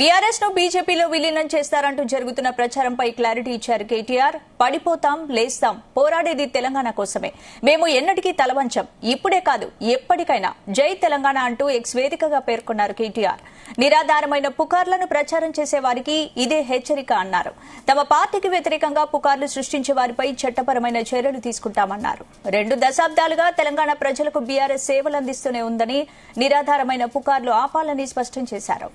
BRS ను బీజేపీలో విలీనం చేస్తారంటూ జరుగుతున్న ప్రచారంపై క్లారిటీ ఇచ్చారు కేటీఆర్. పడిపోతాం లేస్తాం, పోరాడేది తెలంగాణ కోసమే, మేము ఎన్నటికీ తలవంచం, ఇప్పుడే కాదు ఎప్పటికైనా జై తెలంగాణ అంటూ ఎక్స్ వేదికగా పేర్కొన్నారు కేటీఆర్. నిరాధారమైన పుకార్లను ప్రచారం చేసే వారికి ఇదే హెచ్చరిక అన్నారు. తమ పార్టీకి వ్యతిరేకంగా పుకార్లు సృష్టించే వారిపై చట్టపరమైన చర్యలు తీసుకుంటామన్నారు. 2 దశాబ్దాలుగా తెలంగాణ ప్రజలకు బీఆర్ఎస్ సేవలందిస్తూనే ఉందని, నిరాధారమైన పుకార్లు ఆపాలని స్పష్టం చేశారు.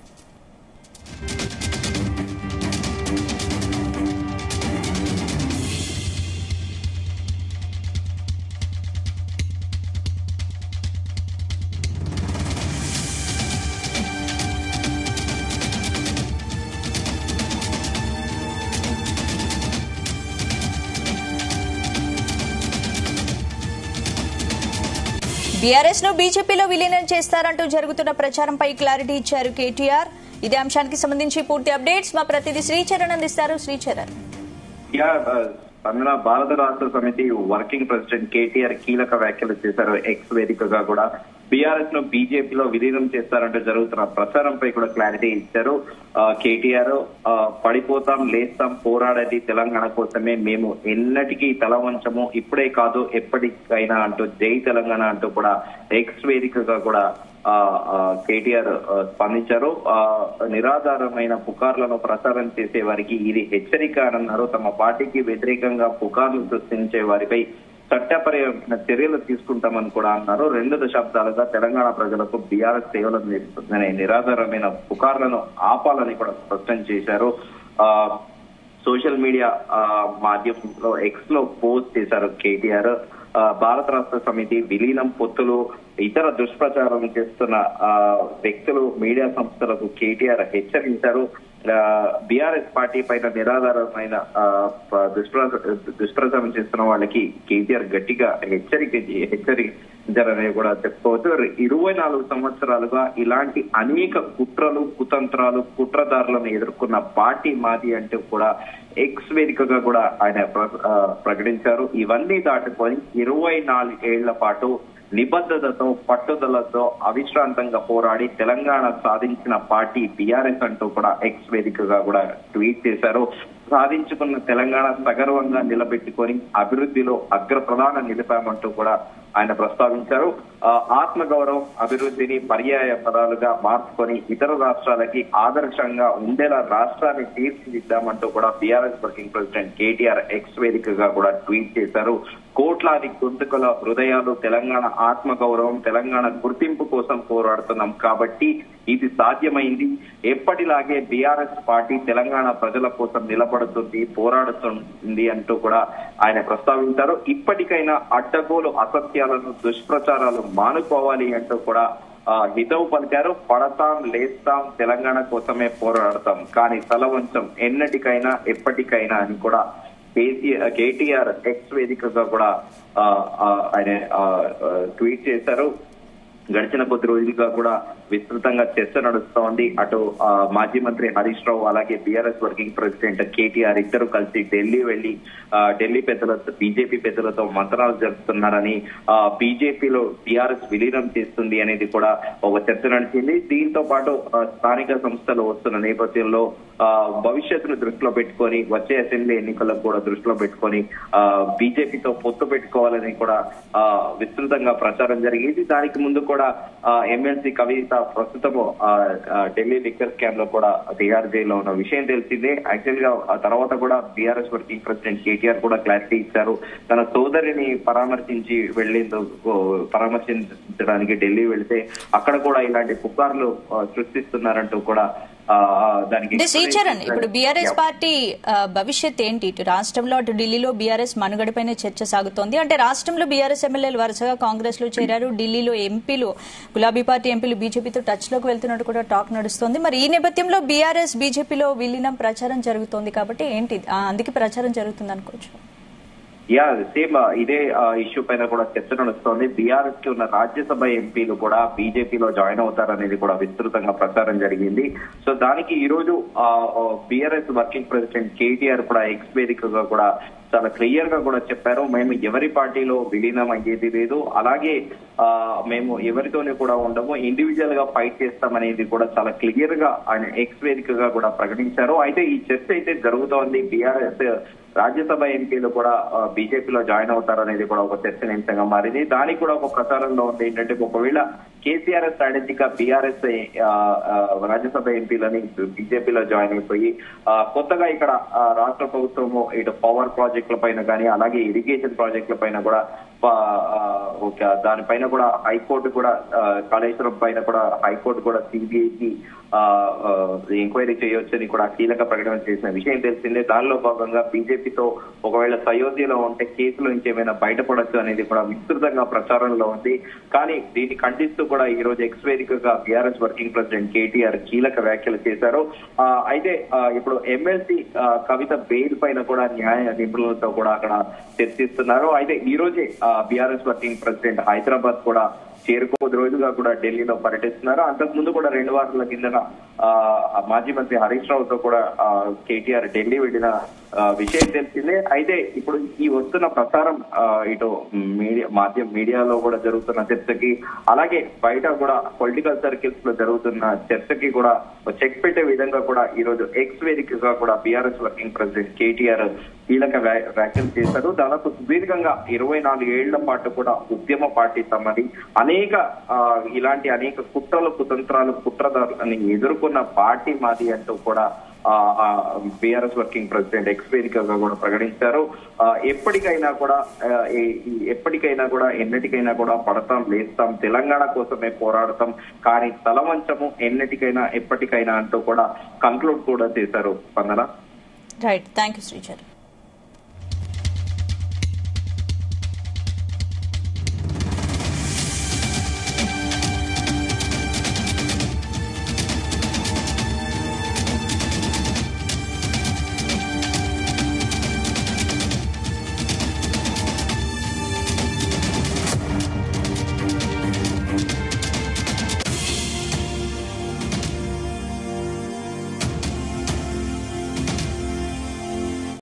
బీఆర్ఎస్ ను బీజేపీలో విలీనం చేస్తారంటూ జరుగుతున్న ప్రచారంపై క్లారిటీ ఇచ్చారు కేటీఆర్. ఇదే అంశానికి సంబంధించి పూర్తి అప్డేట్స్ మా ప్రతినిధి శ్రీచరణ్ అందిస్తారు. శ్రీచరణ్, భారత రాష్ట్ర సమితి వర్కింగ్ ప్రెసిడెంట్ కేటీఆర్ కీలక వ్యాఖ్యలు చేశారు. ఎక్స్ వేదికగా కూడా బీఆర్ఎస్ ను బీజేపీలో విలీనం చేస్తారంటూ జరుగుతున్న ప్రచారంపై కూడా క్లారిటీ ఇచ్చారు. కేటీఆర్ పడిపోతాం లేస్తాం, పోరాడేది తెలంగాణ కోసమే, మేము ఎన్నటికీ తల వంచము, ఇప్పుడే కాదు ఎప్పటికైనా అంటూ జై తెలంగాణ అంటూ కూడా ఎక్స్ వేదికగా కూడా కేటీఆర్ స్పందించారు. నిరాధారమైన పుకార్లను ప్రచారం చేసే వారికి ఇది హెచ్చరిక అని అన్నారు. తమ పార్టీకి వ్యతిరేకంగా పుకార్లు సృష్టించే వారిపై చట్టపరమైన చర్యలు తీసుకుంటామని కూడా అన్నారు. 2 దశాబ్దాలుగా తెలంగాణ ప్రజలకు బీఆర్ఎస్ సేవలు అందిస్తుందనే నిరాధారమైన పుకార్లను ఆపాలని కూడా స్పష్టం చేశారు. సోషల్ మీడియా మాధ్యమంలో ఎక్స్ లో పోస్ట్ చేశారు కేటీఆర్. భారత రాష్ట్ర సమితి విలీనం, పొత్తులు, ఇతర దుష్ప్రచారం చేస్తున్న వ్యక్తులు, మీడియా సంస్థలకు కేటీఆర్ హెచ్చరించారు. బీఆర్ఎస్ పార్టీ పైన నిరాధారమైన దుష్ప్రచారం చేస్తున్న వాళ్ళకి కేటీఆర్ గట్టిగా హెచ్చరించారని కూడా చెప్పుకోవచ్చు. 24 సంవత్సరాలుగా ఇలాంటి అనేక కుట్రలు, కుతంత్రాలు, కుట్రదారులను ఎదుర్కొన్న పార్టీ మాది అంటూ కూడా ఎక్స్ వేదికగా కూడా ఆయన ప్రకటించారు. ఇవన్నీ దాటుకొని 24 ఏళ్ల పాటు నిబద్ధతతో, పట్టుదలతో అవిశ్రాంతంగా పోరాడి తెలంగాణ సాధించిన పార్టీ బీఆర్ఎస్ అంటూ కూడా ఎక్స్ వేదికగా కూడా ట్వీట్ చేశారు. సాధించుకున్న తెలంగాణ సగర్వంగా నిలబెట్టుకొని అభివృద్ధిలో అగ్రప్రధాన నిలిపామంటూ కూడా ఆయన ప్రస్తావించారు. ఆత్మగౌరవం, అభివృద్ధిని పర్యాయ పదాలుగా మార్చుకొని ఇతర రాష్ట్రాలకి ఆదర్శంగా ఉండేలా రాష్ట్రాన్ని తీర్చిదిద్దామంటూ కూడా BRS working president KTR X వేదికగా కూడా ట్వీట్ చేశారు. కోట్లాది గొంతుకుల హృదయాలు తెలంగాణ ఆత్మగౌరవం, తెలంగాణ గుర్తింపు కోసం పోరాడుతున్నాం కాబట్టి ఇది సాధ్యమైంది. ఎప్పటిలాగే బీఆర్ఎస్ పార్టీ తెలంగాణ ప్రజల కోసం నిలబడుతుంది, పోరాడుతుంది అంటూ కూడా ఆయన ప్రస్తావించారు. ఇప్పటికైనా అడ్డగోలు అసత్యాలను, దుష్ప్రచారాలు మానుకోవాలి అంటూ కూడా హితవు పలికారు. పడతాం లేస్తాం, తెలంగాణ కోసమే పోరాడతాం, కానీ తలవంచం, ఎన్నటికైనా ఎప్పటికైనా అని కూడా కేటీఆర్ ఎక్స్ వేదికగా కూడా ఆయన ట్వీట్ చేశారు. గడిచిన కొద్ది రోజులుగా కూడా విస్తృతంగా చర్చ నడుస్తోంది. అటు మాజీ మంత్రి హరీష్ రావు, అలాగే బీఆర్ఎస్ వర్కింగ్ ప్రెసిడెంట్ కేటీఆర్ ఇద్దరు కలిసి ఢిల్లీ వెళ్లి ఢిల్లీ పెద్దలతో, బీజేపీ పెద్దలతో మంత్రాలు జరుపుతున్నారని, బీజేపీలో బీఆర్ఎస్ విలీనం చేస్తుంది అనేది కూడా ఒక చర్చ నడిచింది. దీంతో పాటు స్థానిక సంస్థలు వస్తున్న నేపథ్యంలో భవిష్యత్తును దృష్టిలో పెట్టుకొని, వచ్చే అసెంబ్లీ ఎన్నికలకు కూడా దృష్టిలో పెట్టుకొని బీజేపీతో పొత్తు పెట్టుకోవాలని కూడా విస్తృతంగా ప్రచారం జరిగింది. దానికి ముందు కూడా ఎమ్మెల్సీ కవిత ప్రస్తుతము ఢిల్లీ లిక్కర్ స్కామ్ లో కూడా తిహార్ జైల్లో ఉన్న విషయం తెలిసిందే. యాక్చువల్ గా ఆ తర్వాత కూడా బీఆర్ఎస్ వర్కింగ్ ప్రెసిడెంట్ కేటీఆర్ కూడా క్లారిటీ ఇచ్చారు. తన సోదరిని పరామర్శించడానికి ఢిల్లీ వెళితే అక్కడ కూడా ఇలాంటి పుకార్లు సృష్టిస్తున్నారంటూ కూడా శ్రీచరణ్, ఇప్పుడు బీఆర్ఎస్ పార్టీ భవిష్యత్ ఏంటి? ఇటు రాష్ట్రంలో, అటు ఢిల్లీలో బీఆర్ఎస్ మనుగడపైన చర్చ సాగుతోంది. అంటే రాష్ట్రంలో బీఆర్ఎస్ ఎమ్మెల్యేలు వరుసగా కాంగ్రెస్ లో చేరారు. ఢిల్లీలో ఎంపీలు, గులాబీ పార్టీ ఎంపీలు బీజేపీతో టచ్ లోకి వెళ్తున్నట్టు కూడా టాక్ నడుస్తోంది. మరి ఈ నేపథ్యంలో బీఆర్ఎస్ బీజేపీలో విలీనం ప్రచారం జరుగుతోంది కాబట్టి ఏంటి, అందుకే ప్రచారం జరుగుతుంది అనుకోవచ్చు? సేమ్ ఇదే ఇష్యూ పైన కూడా చర్చ నడుస్తోంది. బీఆర్ఎస్ కి ఉన్న రాజ్యసభ ఎంపీలు కూడా బీజేపీలో జాయిన్ అవుతారనేది కూడా విస్తృతంగా ప్రచారం జరిగింది. సో దానికి ఈ రోజు బీఆర్ఎస్ వర్కింగ్ ప్రెసిడెంట్ కేటీఆర్ కూడా ఎక్స్ వేదికగా కూడా చాలా క్లియర్ గా కూడా చెప్పారు, మేము ఎవరి పార్టీలో విలీనం అయ్యేది లేదు, అలాగే మేము ఎవరితోనే కూడా ఉండము, ఇండివిజువల్ గా ఫైట్ చేస్తామనేది కూడా చాలా క్లియర్ గా ఆయన ఎక్స్ వేదికగా కూడా ప్రకటించారు. అయితే ఈ చర్చ అయితే జరుగుతోంది. బీఆర్ఎస్ రాజ్యసభ ఎంపీలు కూడా బీజేపీలో జాయిన్ అవుతారనేది కూడా ఒక చర్చనీయాంశంగా మారింది. దానికి కూడా ఒక ప్రచారంలో ఉంది ఏంటంటే, ఒకవేళ కేసీఆర్ స్ట్రాటజీగా బీఆర్ఎస్ రాజ్యసభ ఎంపీలని బీజేపీలో జాయిన్ అయిపోయి కొత్తగా ఇక్కడ రాష్ట్ర ప్రభుత్వము ఇటు పవర్ ప్రాజెక్టుల పైన కానీ అలాగే ఇరిగేషన్ ప్రాజెక్టుల పైన కూడా దానిపైన కూడా హైకోర్టు కూడా కాళేశ్వరం పైన కూడా హైకోర్టు కూడా సిబిఐకి ఎంక్వైరీ చేయొచ్చని కూడా కీలక ప్రకటన చేసిన విషయం తెలిసిందే. దానిలో భాగంగా బీజేపీతో ఒకవేళ సయోధ్యలో ఉంటే కేసుల నుంచి ఏమైనా బయటపడొచ్చు అనేది కూడా విస్తృతంగా ప్రచారంలో ఉంది. కానీ దీన్ని ఖండిస్తూ కూడా ఈ రోజు ఎక్స్ వేదికగా బీఆర్ఎస్ వర్కింగ్ ప్రెసిడెంట్ కేటీఆర్ కీలక వ్యాఖ్యలు చేశారు. అయితే ఇప్పుడు ఎమ్మెల్సీ కవిత బెయిల్ పైన కూడా న్యాయ నిపుణులతో కూడా అక్కడ చర్చిస్తున్నారు. అయితే ఈ రోజే బీఆర్ఎస్ వర్కింగ్ ప్రెసిడెంట్ హైదరాబాద్ కూడా చేరుకోదు రోజుగా కూడా ఢిల్లీలో పర్యటిస్తున్నారు. అంతకు ముందు కూడా 2 వారాల కిందన మాజీ మంత్రి హరీష్ రావుతో కూడా కేటీఆర్ ఢిల్లీ వెళ్లిన విషయం తెలిసిందే. అయితే ఇప్పుడు ఈ వస్తున్న ప్రచారం ఇటు మీడియాలో కూడా జరుగుతున్న చర్చకి అలాగే బయట కూడా పొలిటికల్ సర్కిల్స్ లో జరుగుతున్న చర్చకి కూడా చెక్ పెట్టే విధంగా కూడా ఈ రోజు ఎక్స్ వేదికగా కూడా బీఆర్ఎస్ వర్కింగ్ ప్రెసిడెంట్ కేటీఆర్ కీలక వ్యాఖ్యలు చేశారు. దాదాపు సుదీర్ఘంగా 24 ఏళ్ల పాటు కూడా ఉద్యమ పార్టీ తమది, ఇలాంటి అనేక కుట్రలు కుతంత్రాలు కుట్రదారులని ఎదుర్కొన్న పార్టీ మాది అంటూ కూడా బీఆర్ఎస్ వర్కింగ్ ప్రెసిడెంట్ ఎక్స్ వేదికగా కూడా ప్రకటించారు. ఎప్పటికైనా కూడా ఎన్నటికైనా కూడా పడతాం లేస్తాం, తెలంగాణ కోసమే పోరాడతాం, కానీ తలవంచము ఎన్నటికైనా ఎప్పటికైనా అంటూ కూడా కంక్లూడ్ కూడా చేశారు. స్పందన. Right, thank you శ్రీచర్.